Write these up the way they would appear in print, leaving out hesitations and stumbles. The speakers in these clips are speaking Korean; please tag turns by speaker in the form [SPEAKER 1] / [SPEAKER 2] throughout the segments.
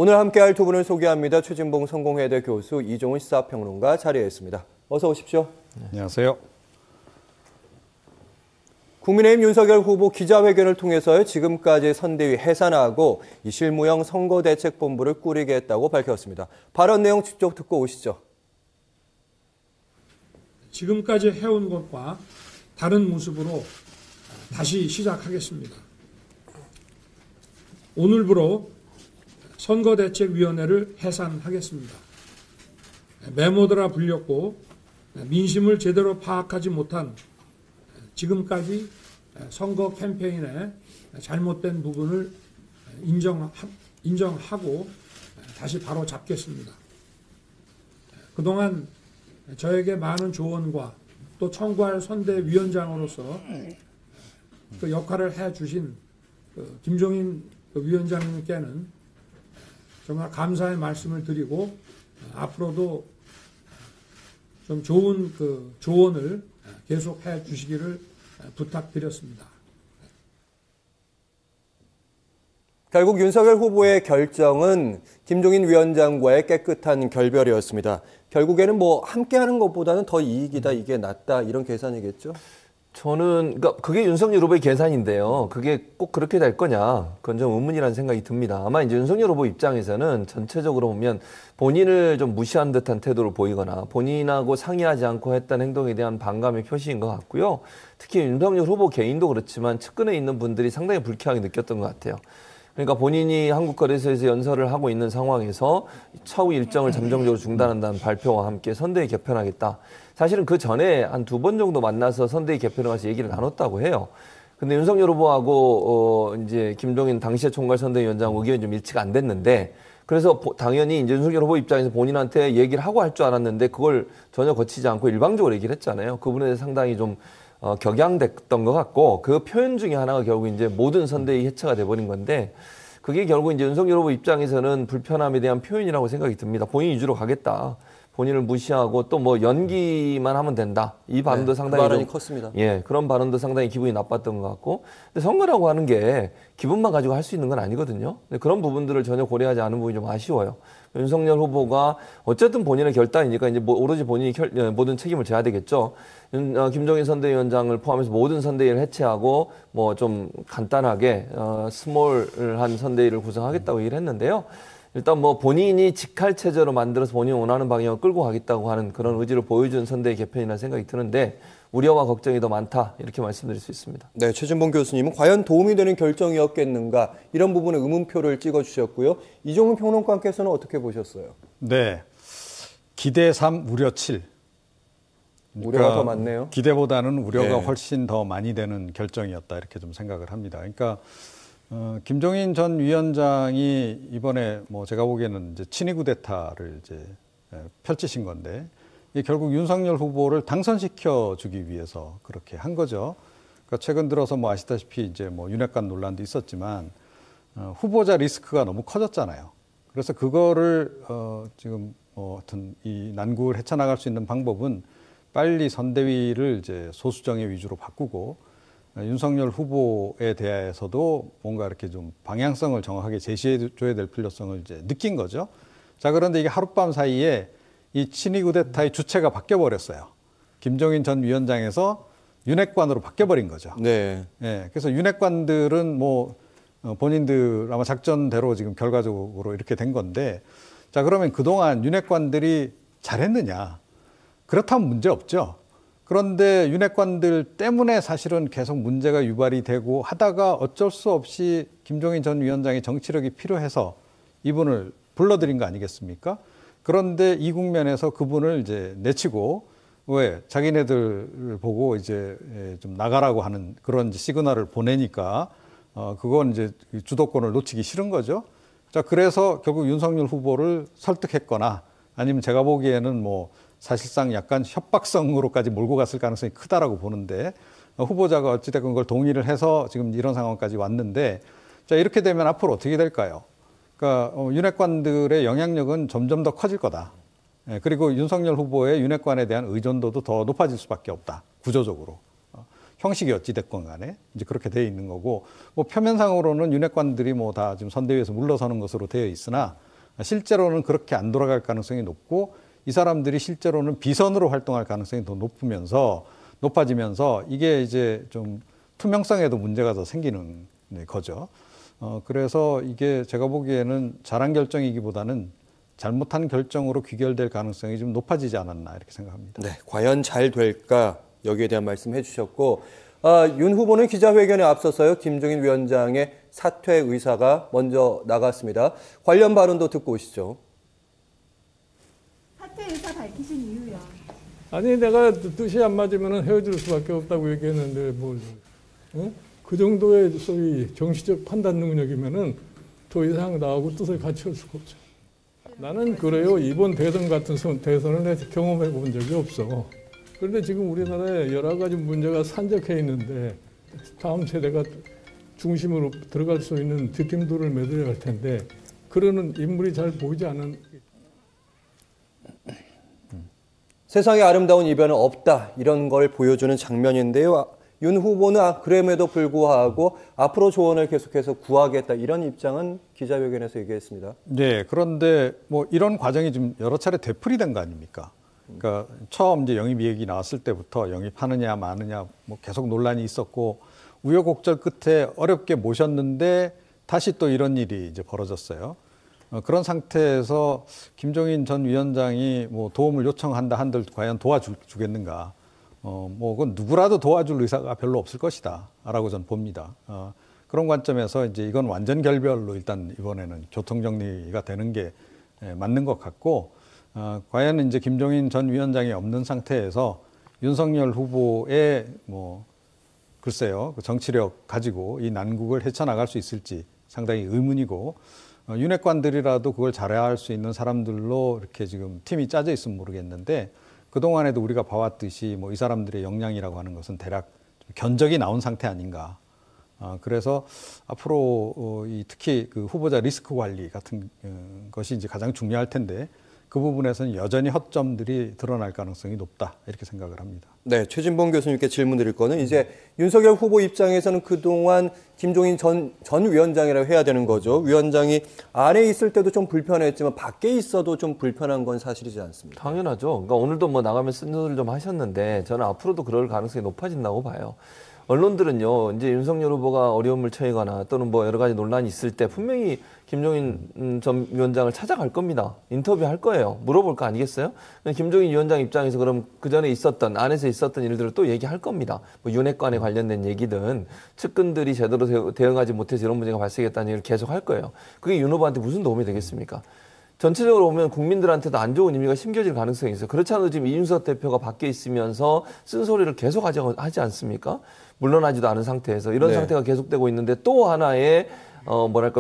[SPEAKER 1] 오늘 함께할 두 분을 소개합니다. 최진봉 성공회대 교수, 이종훈 시사평론가 자리에 있습니다. 어서 오십시오.
[SPEAKER 2] 안녕하세요.
[SPEAKER 1] 국민의힘 윤석열 후보 기자회견을 통해서 지금까지 선대위 해산하고 이 실무형 선거대책본부를 꾸리게 했다고 밝혔습니다. 발언 내용 직접 듣고 오시죠.
[SPEAKER 3] 지금까지 해온 것과 다른 모습으로 다시 시작하겠습니다. 오늘부로 선거대책위원회를 해산하겠습니다. 메모드라 불렸고 민심을 제대로 파악하지 못한 지금까지 선거 캠페인의 잘못된 부분을 인정하고 다시 바로 잡겠습니다. 그동안 저에게 많은 조언과 또 청구할 선대위원장으로서 그 역할을 해주신 김종인 위원장님께는 정말 감사의 말씀을 드리고 앞으로도 좀 좋은 조언을 계속해 주시기를 부탁드렸습니다.
[SPEAKER 1] 결국 윤석열 후보의 결정은 김종인 위원장과의 깨끗한 결별이었습니다. 결국에는 함께하는 것보다는 더 이익이다, 이게 낫다, 이런 계산이겠죠?
[SPEAKER 4] 그러니까 그게 윤석열 후보의 계산인데요. 그게 꼭 그렇게 될 거냐? 그건 좀 의문이라는 생각이 듭니다. 아마 이제 윤석열 후보 입장에서는 전체적으로 보면 본인을 좀 무시한 듯한 태도를 보이거나 본인하고 상의하지 않고 했던 행동에 대한 반감의 표시인 것 같고요. 특히 윤석열 후보 개인도 그렇지만 측근에 있는 분들이 상당히 불쾌하게 느꼈던 것 같아요. 그러니까 본인이 한국거래소에서 연설을 하고 있는 상황에서 차후 일정을 잠정적으로 중단한다는 발표와 함께 선대위 개편하겠다. 사실은 그 전에 한 2번 정도 만나서 선대위 개편을 가서 얘기를 나눴다고 해요. 근데 윤석열 후보하고 이제 김종인 당시의 총괄선대위원장 의견이 좀 일치가 안 됐는데, 그래서 당연히 이제 윤석열 후보 입장에서 본인한테 얘기를 하고 할 줄 알았는데 그걸 전혀 거치지 않고 일방적으로 얘기를 했잖아요. 그 부분에 대해서 상당히 좀 격양됐던 것 같고, 그 표현 중에 하나가 결국 이제 모든 선대위 해체가 돼버린 건데, 그게 결국 이제 윤석열 후보 입장에서는 불편함에 대한 표현이라고 생각이 듭니다. 본인 위주로 가겠다. 본인을 무시하고 또 연기만 하면 된다. 이 발언도 상당히
[SPEAKER 1] 그 발언이 컸습니다.
[SPEAKER 4] 예, 그런 발언도 상당히 기분이 나빴던 것 같고, 근데 선거라고 하는 게 기분만 가지고 할 수 있는 건 아니거든요. 근데 그런 부분들을 전혀 고려하지 않은 부분이 좀 아쉬워요. 윤석열 후보가 어쨌든 본인의 결단이니까 이제 오로지 본인이 모든 책임을 져야 되겠죠. 김종인 선대위원장을 포함해서 모든 선대위를 해체하고 좀 간단하게 스몰한 선대위를 구성하겠다고 얘기를 했는데요. 일단 본인이 직할 체제로 만들어서 본인이 원하는 방향을 끌고 가겠다고 하는 그런 의지를 보여준 선대위 개편이라는 생각이 드는데, 우려와 걱정이 더 많다, 이렇게 말씀드릴 수 있습니다.
[SPEAKER 1] 네, 최진봉 교수님은 과연 도움이 되는 결정이었겠는가, 이런 부분에 의문표를 찍어주셨고요. 이종훈 평론가께서는 어떻게 보셨어요?
[SPEAKER 2] 네, 기대 3, 우려 7.
[SPEAKER 1] 우려가 더 많네요.
[SPEAKER 2] 기대보다는 우려가 훨씬 더 많이 되는 결정이었다, 이렇게 좀 생각을 합니다. 그러니까 김종인 전 위원장이 이번에 제가 보기에는 이제 친위 쿠데타를 이제 펼치신 건데, 이게 결국 윤석열 후보를 당선시켜 주기 위해서 그렇게 한 거죠. 그러니까 최근 들어서 아시다시피 이제 윤핵관 논란도 있었지만 후보자 리스크가 너무 커졌잖아요. 그래서 그거를 지금 어떤 이 난국을 헤쳐나갈 수 있는 방법은 빨리 선대위를 이제 소수정예 위주로 바꾸고, 윤석열 후보에 대해서도 뭔가 이렇게 좀 방향성을 정확하게 제시해줘야 될 필요성을 이제 느낀 거죠. 자, 그런데 이게 하룻밤 사이에 이 친위 쿠데타의 주체가 바뀌어버렸어요. 김종인 전 위원장에서 윤핵관으로 바뀌어버린 거죠.
[SPEAKER 1] 네.
[SPEAKER 2] 예, 그래서 윤핵관들은 본인들 아마 작전대로 지금 결과적으로 이렇게 된 건데, 자, 그러면 그동안 윤핵관들이 잘했느냐? 그렇다면 문제 없죠. 그런데 윤핵관들 때문에 사실은 계속 문제가 유발이 되고 하다가 어쩔 수 없이 김종인 전 위원장의 정치력이 필요해서 이분을 불러들인 거 아니겠습니까? 그런데 이 국면에서 그분을 이제 내치고, 왜 자기네들을 보고 이제 좀 나가라고 하는 그런 시그널을 보내니까 그건 이제 주도권을 놓치기 싫은 거죠. 자, 그래서 결국 윤석열 후보를 설득했거나, 아니면 제가 보기에는 사실상 약간 협박성으로까지 몰고 갔을 가능성이 크다라고 보는데, 후보자가 어찌됐건 그걸 동의를 해서 지금 이런 상황까지 왔는데, 자, 이렇게 되면 앞으로 어떻게 될까요? 그러니까 윤핵관들의 영향력은 점점 더 커질 거다. 그리고 윤석열 후보의 윤핵관에 대한 의존도도 더 높아질 수밖에 없다, 구조적으로. 형식이 어찌됐건 간에 이제 그렇게 되어 있는 거고, 표면상으로는 윤핵관들이 다 지금 선대위에서 물러서는 것으로 되어 있으나, 실제로는 그렇게 안 돌아갈 가능성이 높고 이 사람들이 실제로는 비선으로 활동할 가능성이 더 높아지면서 이게 이제 좀 투명성에도 문제가 더 생기는 거죠. 그래서 이게 제가 보기에는 잘한 결정이기보다는 잘못한 결정으로 귀결될 가능성이 좀 높아지지 않았나 이렇게 생각합니다.
[SPEAKER 1] 네, 과연 잘 될까 여기에 대한 말씀 해주셨고 윤 후보는 기자회견에 앞서서요 김종인 위원장의 사퇴 의사가 먼저 나갔습니다. 관련 발언도 듣고 오시죠.
[SPEAKER 5] 사퇴 의사 밝히신 이유요?
[SPEAKER 6] 아니 내가 뜻이 안 맞으면 헤어질 수밖에 없다고 얘기했는데 뭘 그 정도의 소위 정치적 판단 능력이면은 더 이상 나하고 뜻을 같이 할 수가 없죠. 나는 그래요. 이번 대선 같은 대선을 경험해 본 적이 없어. 그런데 지금 우리나라에 여러 가지 문제가 산적해 있는데 다음 세대가 중심으로 들어갈 수 있는 뒷김돌을 매들어야 할 텐데 그러는 인물이 잘 보이지 않은.
[SPEAKER 1] 세상에 아름다운 이변은 없다 이런 걸 보여주는 장면인데요. 윤 후보는 그럼에도 불구하고 앞으로 조언을 계속해서 구하겠다 이런 입장은 기자회견에서 얘기했습니다.
[SPEAKER 2] 네, 그런데 뭐 이런 과정이 좀 여러 차례 되풀이된 거 아닙니까? 그러니까 처음 이제 영입 얘기 나왔을 때부터 영입하느냐 마느냐 뭐 계속 논란이 있었고 우여곡절 끝에 어렵게 모셨는데 다시 또 이런 일이 이제 벌어졌어요. 그런 상태에서 김종인 전 위원장이 뭐 도움을 요청한다 한들 과연 도와주겠는가? 뭐 그건 누구라도 도와줄 의사가 별로 없을 것이다라고 저는 봅니다. 그런 관점에서 이제 이건 완전 결별로 일단 이번에는 교통 정리가 되는 게 맞는 것 같고, 과연 이제 김종인 전 위원장이 없는 상태에서 윤석열 후보의 뭐 글쎄요 그 정치력 가지고 이 난국을 헤쳐나갈 수 있을지 상당히 의문이고, 윤핵관들이라도 그걸 잘해야 할 수 있는 사람들로 이렇게 지금 팀이 짜져 있으면 모르겠는데, 그동안에도 우리가 봐왔듯이 뭐 이 사람들의 역량이라고 하는 것은 대략 견적이 나온 상태 아닌가. 그래서 앞으로 특히 그 후보자 리스크 관리 같은 것이 이제 가장 중요할 텐데, 그 부분에서는 여전히 허점들이 드러날 가능성이 높다 이렇게 생각을 합니다.
[SPEAKER 1] 네, 최진봉 교수님께 질문 드릴 거는 이제 윤석열 후보 입장에서는 그동안 김종인 전 위원장이라고 해야 되는 거죠. 위원장이 안에 있을 때도 좀 불편했지만 밖에 있어도 좀 불편한 건 사실이지 않습니까?
[SPEAKER 4] 당연하죠. 그러니까 오늘도 뭐 나가면 쓴소리를 좀 하셨는데 저는 앞으로도 그럴 가능성이 높아진다고 봐요. 언론들은요, 이제 윤석열 후보가 어려움을 처하거나 또는 뭐 여러 가지 논란이 있을 때 분명히 김종인 전 위원장을 찾아갈 겁니다. 인터뷰할 거예요. 물어볼 거 아니겠어요? 김종인 위원장 입장에서 그럼 그 전에 안에서 있었던 일들을 또 얘기할 겁니다. 뭐 윤핵관에 관련된 얘기든 측근들이 제대로 대응하지 못해서 이런 문제가 발생했다는 얘기를 계속 할 거예요. 그게 윤 후보한테 무슨 도움이 되겠습니까? 전체적으로 보면 국민들한테도 안 좋은 의미가 심겨질 가능성이 있어요. 그렇지 않아도 지금 이준석 대표가 밖에 있으면서 쓴소리를 계속 하지 않습니까? 물러나지도 않은 상태에서 이런 상태가 계속되고 있는데 또 하나의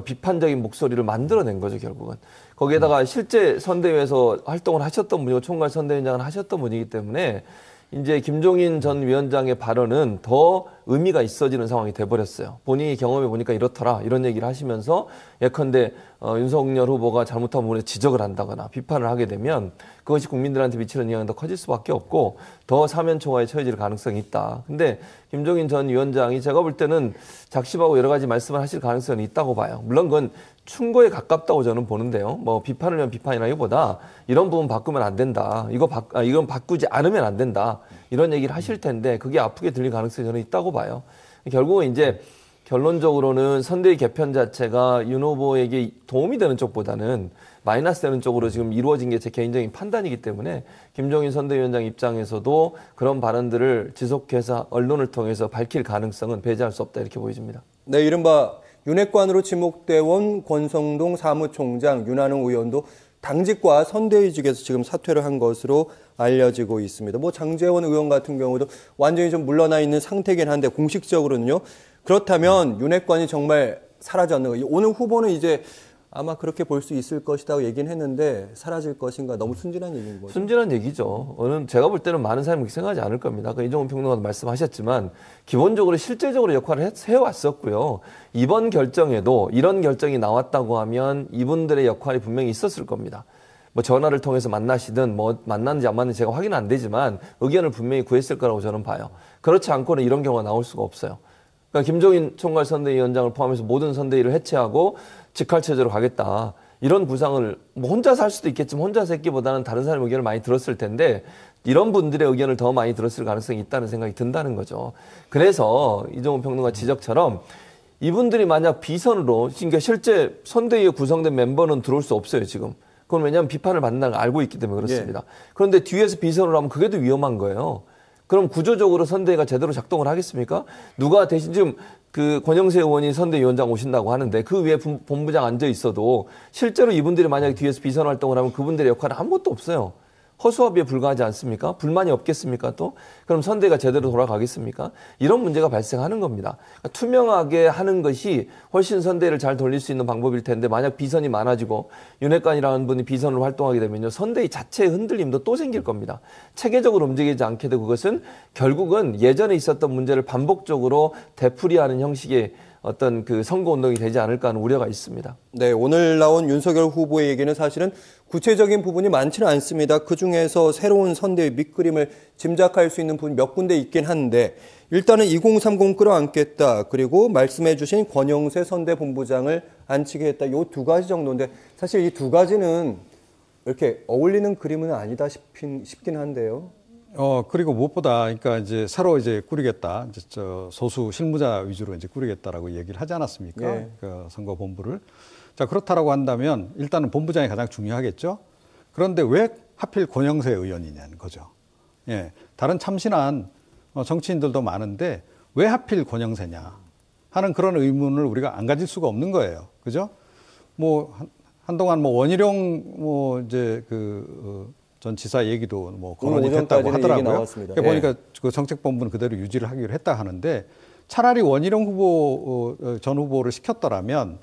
[SPEAKER 4] 비판적인 목소리를 만들어낸 거죠, 결국은. 거기에다가 실제 선대위에서 활동을 하셨던 분이고 총괄 선대위원장을 하셨던 분이기 때문에 이제 김종인 전 위원장의 발언은 더 의미가 있어지는 상황이 돼버렸어요. 본인이 경험해 보니까 이렇더라 이런 얘기를 하시면서 예컨대 윤석열 후보가 잘못한 부분에 지적을 한다거나 비판을 하게 되면 그것이 국민들한테 미치는 영향이 더 커질 수밖에 없고 더 사면 초과에 처해질 가능성이 있다. 근데 김종인 전 위원장이 제가 볼 때는 작심하고 여러 가지 말씀을 하실 가능성이 있다고 봐요. 물론 그건 충고에 가깝다고 저는 보는데요. 뭐 비판을 하면 비판이라기보다 이런 부분 바꾸면 안 된다. 이건 바꾸지 않으면 안 된다. 이런 얘기를 하실 텐데 그게 아프게 들릴 가능성이 저는 있다고 봐요. 결국은 이제 결론적으로는 선대위 개편 자체가 윤 후보에게 도움이 되는 쪽보다는 마이너스 되는 쪽으로 지금 이루어진 게 제 개인적인 판단이기 때문에 김종인 선대위원장 입장에서도 그런 발언들을 지속해서 언론을 통해서 밝힐 가능성은 배제할 수 없다 이렇게 보여집니다.
[SPEAKER 1] 네, 이른바 윤핵관으로 지목돼 온 권성동 사무총장, 윤한홍 의원도 당직과 선대위직에서 지금 사퇴를 한 것으로 알려지고 있습니다. 뭐 장제원 의원 같은 경우도 완전히 좀 물러나 있는 상태긴 한데 공식적으로는요. 그렇다면 윤핵관이 정말 사라졌는 거. 오늘 후보는 이제 아마 그렇게 볼 수 있을 것이라고 얘기는 했는데 사라질 것인가 너무 순진한 얘기인 거죠.
[SPEAKER 4] 순진한 얘기죠. 제가 볼 때는 많은 사람이 그렇게 생각하지 않을 겁니다. 이종훈 평론가도 말씀하셨지만 기본적으로 실제적으로 역할을 해왔었고요. 이번 결정에도 이런 결정이 나왔다고 하면 이분들의 역할이 분명히 있었을 겁니다. 뭐 전화를 통해서 만나시든 뭐 만났는지 안 만났는지 제가 확인은 안 되지만 의견을 분명히 구했을 거라고 저는 봐요. 그렇지 않고는 이런 경우가 나올 수가 없어요. 그러니까 김종인 총괄 선대위원장을 포함해서 모든 선대위를 해체하고 직할체제로 가겠다. 이런 구상을 뭐 혼자서 할 수도 있겠지만 혼자서 했기보다는 다른 사람의 의견을 많이 들었을 텐데 이런 분들의 의견을 더 많이 들었을 가능성이 있다는 생각이 든다는 거죠. 그래서 이종훈 평론가 지적처럼 이분들이 만약 비선으로, 그러니까 실제 선대위에 구성된 멤버는 들어올 수 없어요, 지금. 그건 왜냐하면 비판을 받는다는 걸 알고 있기 때문에 그렇습니다. 그런데 뒤에서 비선으로 하면 그게 더 위험한 거예요. 그럼 구조적으로 선대위가 제대로 작동을 하겠습니까? 누가 대신 지금 그 권영세 의원이 선대위원장 오신다고 하는데 그 위에 본부장 앉아 있어도 실제로 이분들이 만약에 뒤에서 비선 활동을 하면 그분들의 역할은 아무것도 없어요. 허수아비에 불과하지 않습니까? 불만이 없겠습니까 또? 그럼 선대가 제대로 돌아가겠습니까? 이런 문제가 발생하는 겁니다. 그러니까 투명하게 하는 것이 훨씬 선대를 잘 돌릴 수 있는 방법일 텐데 만약 비선이 많아지고 윤핵관이라는 분이 비선으로 활동하게 되면요. 선대위 자체의 흔들림도 또 생길 겁니다. 체계적으로 움직이지 않게 되고 그것은 결국은 예전에 있었던 문제를 반복적으로 되풀이하는 형식의 어떤 그 선거운동이 되지 않을까 하는 우려가 있습니다.
[SPEAKER 1] 네, 오늘 나온 윤석열 후보의 얘기는 사실은 구체적인 부분이 많지는 않습니다. 그중에서 새로운 선대의 밑그림을 짐작할 수 있는 부분이 몇 군데 있긴 한데 일단은 2030 끌어안겠다. 그리고 말씀해 주신 권영세 선대본부장을 안치게 했다. 이 두 가지 정도인데 사실 이 두 가지는 이렇게 어울리는 그림은 아니다 싶긴 한데요.
[SPEAKER 2] 그리고 무엇보다, 그러니까 이제 새로 이제 꾸리겠다. 이제 소수 실무자 위주로 이제 꾸리겠다라고 얘기를 하지 않았습니까?
[SPEAKER 1] 네.
[SPEAKER 2] 그 선거본부를. 자, 그렇다라고 한다면 일단은 본부장이 가장 중요하겠죠. 그런데 왜 하필 권영세 의원이냐는 거죠. 예. 다른 참신한 정치인들도 많은데 왜 하필 권영세냐 하는 그런 의문을 우리가 안 가질 수가 없는 거예요. 그죠? 뭐, 한동안 뭐 원희룡 이제 전 지사 얘기도 뭐 거론이 됐다고 하더라고요. 그러니까 보니까 그 정책본부는 그대로 유지를 하기로 했다 하는데 차라리 원희룡 후보 전 후보를 시켰더라면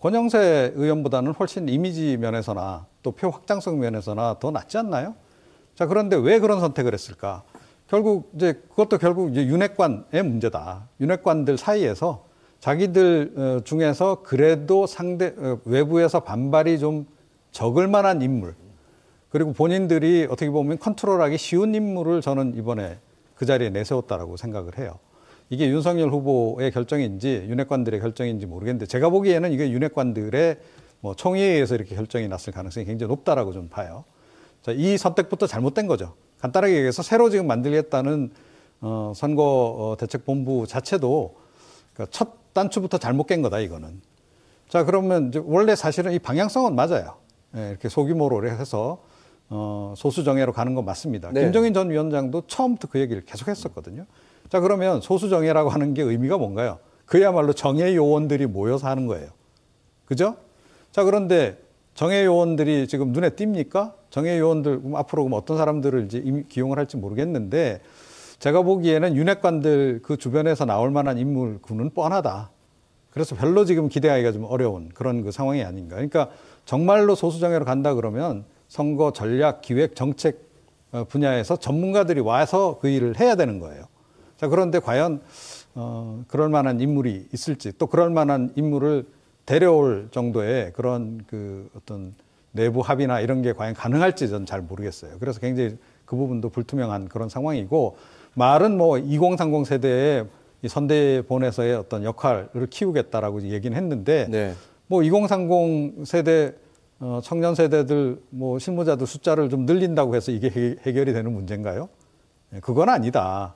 [SPEAKER 2] 권영세 의원보다는 훨씬 이미지 면에서나 또 표 확장성 면에서나 더 낫지 않나요? 자, 그런데 왜 그런 선택을 했을까? 결국 이제 그것도 결국 이제 윤핵관의 문제다. 윤핵관들 사이에서 자기들 중에서 그래도 외부에서 반발이 좀 적을 만한 인물, 그리고 본인들이 어떻게 보면 컨트롤하기 쉬운 인물을 저는 이번에 그 자리에 내세웠다라고 생각을 해요. 이게 윤석열 후보의 결정인지 윤핵관들의 결정인지 모르겠는데 제가 보기에는 이게 윤핵관들의 뭐 총회에 의해서 이렇게 결정이 났을 가능성이 굉장히 높다라고 좀 봐요. 자, 이 선택부터 잘못된 거죠. 간단하게 얘기해서 새로 지금 만들겠다는 선거 대책본부 자체도 그러니까 첫 단추부터 잘못 깬 거다 이거는. 자, 그러면 이제 원래 사실은 이 방향성은 맞아요. 예, 이렇게 소규모로 해서 소수 정예로 가는 건 맞습니다.
[SPEAKER 1] 네.
[SPEAKER 2] 김종인 전 위원장도 처음부터 그 얘기를 계속 했었거든요. 자, 그러면 소수 정예라고 하는 게 의미가 뭔가요? 그야말로 정예 요원들이 모여서 하는 거예요. 그죠? 자, 그런데 정예 요원들이 지금 눈에 띕니까? 정예 요원들 앞으로 어떤 사람들을 이제 기용을 할지 모르겠는데 제가 보기에는 윤핵관들 그 주변에서 나올 만한 인물군은 뻔하다. 그래서 별로 지금 기대하기가 좀 어려운 그런 그 상황이 아닌가. 그러니까 정말로 소수정예로 간다 그러면 선거 전략, 기획, 정책 분야에서 전문가들이 와서 그 일을 해야 되는 거예요. 자, 그런데 과연 그럴 만한 인물이 있을지, 또 그럴 만한 인물을 데려올 정도의 그런 그 어떤 내부 합의나 이런 게 과연 가능할지 저는 잘 모르겠어요. 그래서 굉장히 그 부분도 불투명한 그런 상황이고, 말은 뭐 2030 세대의 이 선대본에서의 어떤 역할을 키우겠다라고 얘기는 했는데,
[SPEAKER 1] 네.
[SPEAKER 2] 뭐 2030 세대 청년 세대들 뭐 실무자들 숫자를 좀 늘린다고 해서 이게 해결이 되는 문제인가요? 그건 아니다.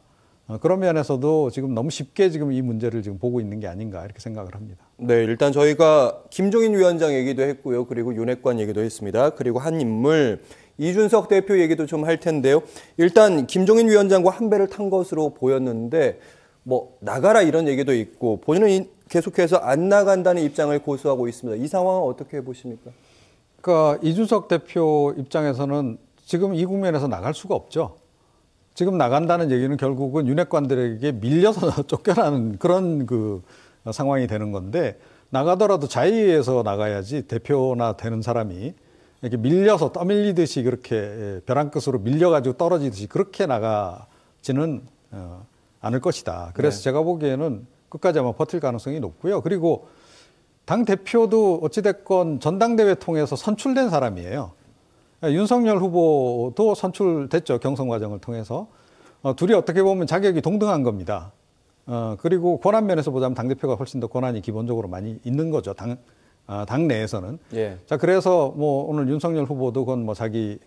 [SPEAKER 2] 그런 면에서도 지금 너무 쉽게 지금 이 문제를 지금 보고 있는 게 아닌가 이렇게 생각을 합니다.
[SPEAKER 1] 네, 일단 저희가 김종인 위원장 얘기도 했고요. 그리고 윤핵관 얘기도 했습니다. 그리고 한 인물 이준석 대표 얘기도 좀 할 텐데요. 일단 김종인 위원장과 한 배를 탄 것으로 보였는데 뭐 나가라 이런 얘기도 있고 본인은 계속해서 안 나간다는 입장을 고수하고 있습니다. 이 상황은 어떻게 보십니까?
[SPEAKER 2] 그러니까 이준석 대표 입장에서는 지금 이 국면에서 나갈 수가 없죠. 지금 나간다는 얘기는 결국은 윤핵관들에게 밀려서 쫓겨나는 그런 그 상황이 되는 건데, 나가더라도 자의에서 나가야지 대표나 되는 사람이 이렇게 밀려서 떠밀리듯이 그렇게 벼랑 끝으로 밀려가지고 떨어지듯이 그렇게 나가지는 않을 것이다. 그래서 제가 보기에는 끝까지 아마 버틸 가능성이 높고요. 그리고 당 대표도 어찌됐건 전당대회 통해서 선출된 사람이에요. 윤석열 후보도 선출됐죠. 경선 과정을 통해서. 둘이 어떻게 보면 자격이 동등한 겁니다. 그리고 권한 면에서 보자면 당대표가 훨씬 더 권한이 기본적으로 많이 있는 거죠. 당 내에서는.
[SPEAKER 1] 예.
[SPEAKER 2] 자, 그래서 뭐 오늘 윤석열 후보도 그건 뭐 자기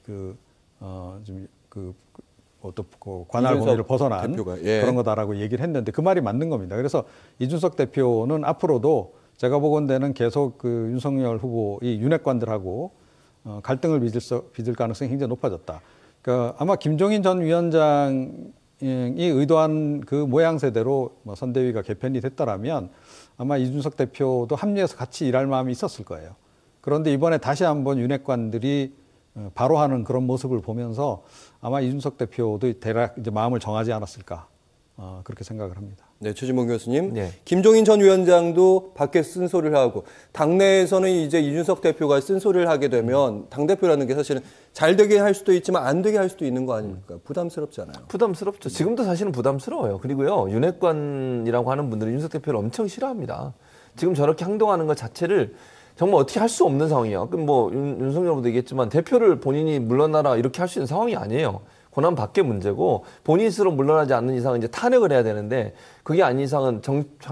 [SPEAKER 2] 관할 범위를 벗어난
[SPEAKER 1] 대표가, 예.
[SPEAKER 2] 그런 거다라고 얘기를 했는데 그 말이 맞는 겁니다. 그래서 이준석 대표는 앞으로도 제가 보건대는 계속 그 윤석열 후보 이 윤핵관들하고 갈등을 빚을 가능성이 굉장히 높아졌다. 그러니까 아마 김종인 전 위원장이 의도한 그 모양새대로 뭐 선대위가 개편이 됐더라면 아마 이준석 대표도 합류해서 같이 일할 마음이 있었을 거예요. 그런데 이번에 다시 한번 윤핵관들이 바로 하는 그런 모습을 보면서 아마 이준석 대표도 대략 이제 마음을 정하지 않았을까 그렇게 생각을 합니다.
[SPEAKER 1] 네, 최진봉 교수님.
[SPEAKER 4] 네.
[SPEAKER 1] 김종인 전 위원장도 밖에 쓴소리를 하고 당내에서는 이제 이준석 대표가 쓴소리를 하게 되면 당대표라는 게 사실은 잘 되게 할 수도 있지만 안 되게 할 수도 있는 거 아닙니까? 부담스럽지 않아요?
[SPEAKER 4] 부담스럽죠. 지금도 사실은 부담스러워요. 그리고요, 윤핵관이라고 하는 분들은 윤석 대표를 엄청 싫어합니다. 지금 저렇게 행동하는 것 자체를 정말 어떻게 할 수 없는 상황이에요. 그럼 뭐 윤석열 후보도 얘기했지만 대표를 본인이 물러나라 이렇게 할 수 있는 상황이 아니에요. 권한 밖의 문제고 본인 스스로 물러나지 않는 이상은 이제 탄핵을 해야 되는데 그게 아닌 이상은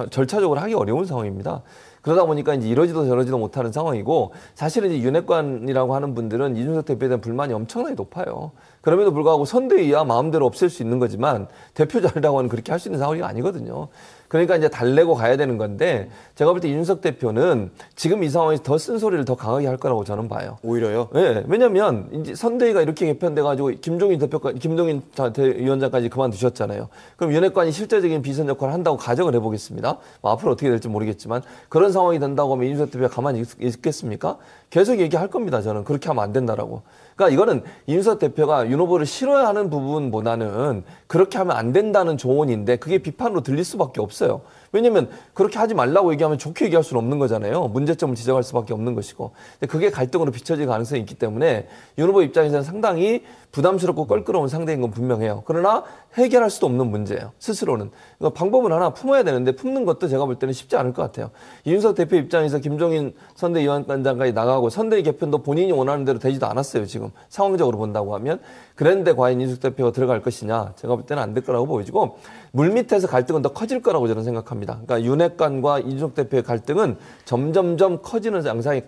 [SPEAKER 4] 절차적으로 하기 어려운 상황입니다. 그러다 보니까 이제 이러지도 저러지도 못하는 상황이고 사실은 이제 윤핵관이라고 하는 분들은 이준석 대표에 대한 불만이 엄청나게 높아요. 그럼에도 불구하고 선대위야 마음대로 없앨 수 있는 거지만 대표 자리라고 하는 그렇게 할 수 있는 상황이 아니거든요. 그러니까 이제 달래고 가야 되는 건데 제가 볼 때 이준석 대표는 지금 이 상황에서 더 쓴소리를 더 강하게 할 거라고 저는 봐요.
[SPEAKER 1] 오히려요?
[SPEAKER 4] 네, 왜냐면 이제 선대위가 이렇게 개편돼가지고 김종인 위원장까지 그만두셨잖아요. 그럼 윤핵관이 실제적인 비선 역할을 한다고 가정을 해보겠습니다. 뭐 앞으로 어떻게 될지 모르겠지만 그런 상황이 된다고 하면 이준석 대표가 가만히 있겠습니까? 계속 얘기할 겁니다. 저는 그렇게 하면 안 된다라고. 그러니까 이거는 이준석 대표가 윤 후보를 싫어하는 부분보다는 그렇게 하면 안 된다는 조언인데 그게 비판으로 들릴 수밖에 없어요. 왜냐면 그렇게 하지 말라고 얘기하면 좋게 얘기할 수는 없는 거잖아요. 문제점을 지적할 수밖에 없는 것이고. 근데 그게 갈등으로 비춰질 가능성이 있기 때문에 윤 후보 입장에서는 상당히 부담스럽고 껄끄러운 상대인 건 분명해요. 그러나 해결할 수도 없는 문제예요. 스스로는. 그러니까 방법은 하나 품어야 되는데 품는 것도 제가 볼 때는 쉽지 않을 것 같아요. 이준석 대표 입장에서 김종인 선대위원장까지 나가고 선대위 개편도 본인이 원하는 대로 되지도 않았어요. 지금 상황적으로 본다고 하면. 그랬는데 과연 이준석 대표가 들어갈 것이냐. 제가 볼 때는 안 될 거라고 보여지고 물밑에서 갈등은 더 커질 거라고 저는 생각합니다. 그러니까 윤핵관과 이준석 대표의 갈등은 점점점 커지는 양상이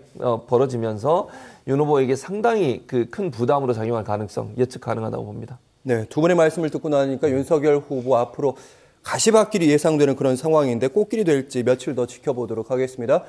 [SPEAKER 4] 벌어지면서 윤 후보에게 상당히 그 큰 부담으로 작용할 가능성 예측 가능하다고 봅니다.
[SPEAKER 1] 네, 두 분의 말씀을 듣고 나니까 윤석열 후보 앞으로 가시밭길이 예상되는 그런 상황인데 꽃길이 될지 며칠 더 지켜보도록 하겠습니다.